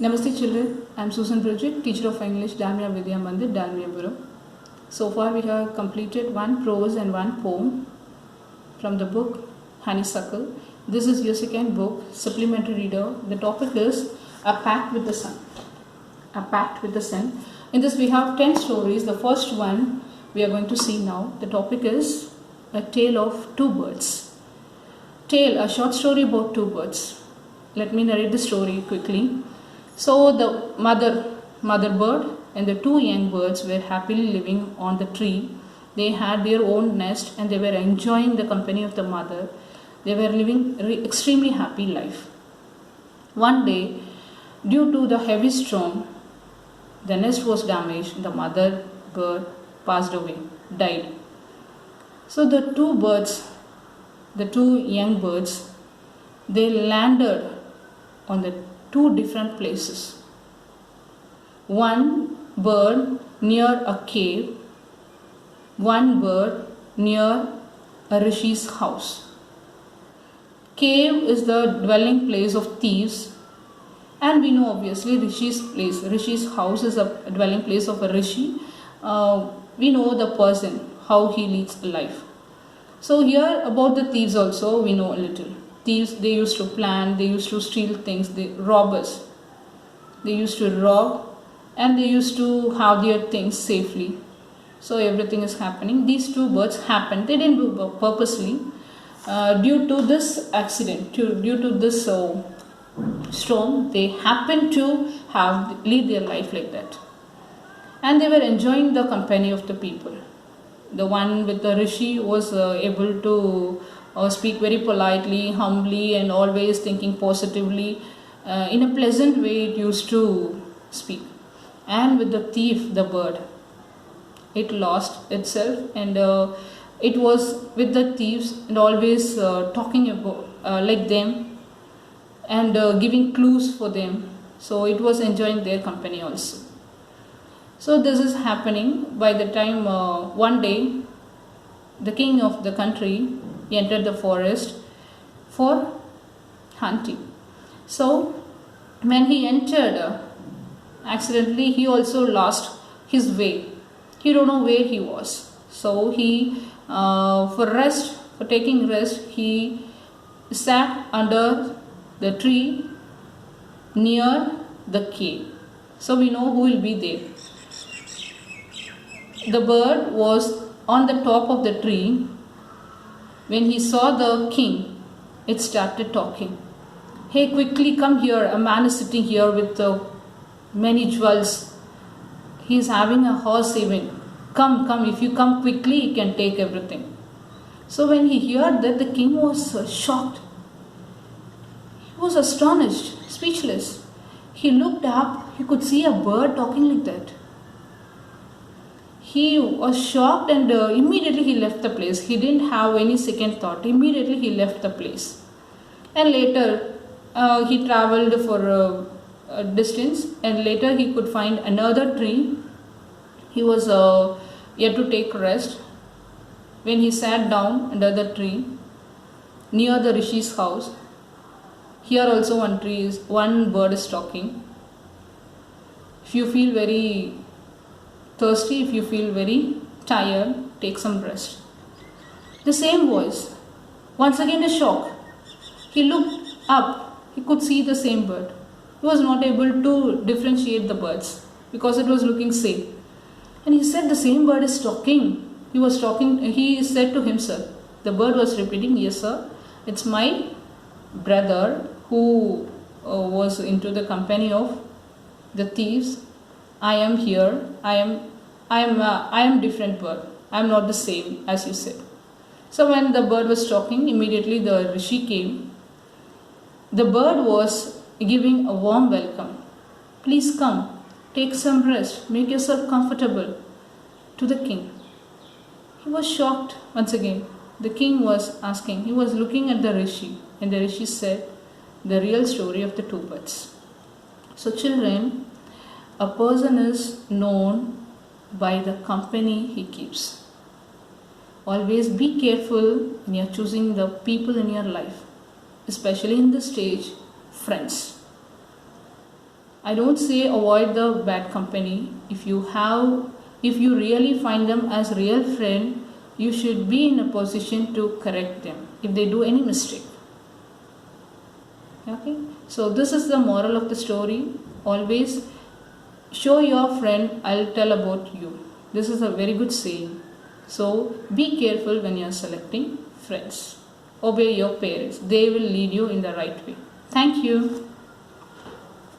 Namaste children, I am Susan Bridget, teacher of English, Dalmia Vidya Mandir, Dalmiapuram. So far we have completed one prose and one poem from the book Honeysuckle. This is your second book, supplementary reader. The topic is A Pact with the Sun. A Pact with the Sun. In this we have 10 stories. The first one we are going to see now. The topic is A Tale of Two Birds. Tale, a short story about two birds. Let me narrate the story quickly. So the mother bird and the two young birds were happily living on the tree. They had their own nest and they were enjoying the company of the mother. They were living extremely happy life. One day, due to the heavy storm, the nest was damaged. The mother bird passed away, died. So the two young birds, they landed on the two different places. One bird near a cave, one bird near a rishi's house. Cave is the dwelling place of thieves, and we know obviously Rishi's house is a dwelling place of a rishi. We know the person, how he leads life. So here about the thieves also we know a little. Thieves, they used to plan, they used to steal things, robbers. They used to rob and they used to have their things safely. So everything is happening. These two birds happened. They didn't do it purposely. Due to this accident, due to this storm, they happened to lead their life like that. And they were enjoying the company of the people. The one with the rishi was able to speak very politely, humbly, and always thinking positively. In a pleasant way it used to speak. And with the thief, the bird, it lost itself and it was with the thieves and always talking about like them and giving clues for them. So it was enjoying their company also. So this is happening by the time one day the king of the country entered the forest for hunting. So when he entered, accidentally he also lost his way. He don't know where he was. So he for taking rest, he sat under the tree near the cave. So we know who will be there. The bird was on the top of the tree. When he saw the king, it started talking. Hey, quickly come here. A man is sitting here with many jewels. He is having a horse even. Come. If you come quickly, he can take everything. So when he heard that, the king was shocked. He was astonished, speechless. He looked up. He could see a bird talking like that. He was shocked and immediately he left the place. He didn't have any second thought. Immediately he left the place. And later he traveled for a distance and later he could find another tree. He was yet to take rest. When he sat down under the tree near the rishi's house, here also one bird is talking. If you feel very thirsty, if you feel very tired, take some rest. The same voice. Once again a shock. He looked up. He could see the same bird. He was not able to differentiate the birds because it was looking same. And he said the same bird is talking. He said to himself. The bird was repeating, yes sir, it's my brother who was into the company of the thieves. I am here. I am different bird. I am not the same as you said. So when the bird was talking, immediately the rishi came. The bird was giving a warm welcome. Please come, take some rest, make yourself comfortable, to the king. He was shocked once again. The king was asking, he was looking at the rishi, and the rishi said the real story of the two birds. So children, a person is known by the company he keeps. Always be careful when you are choosing the people in your life, especially in this stage, friends. I don't say avoid the bad company. If you really find them as real friend, you should be in a position to correct them if they do any mistake. Okay, so this is the moral of the story. Always show your friend, I'll tell about you. This is a very good saying. So be careful when you are selecting friends. Obey your parents. They will lead you in the right way. Thank you.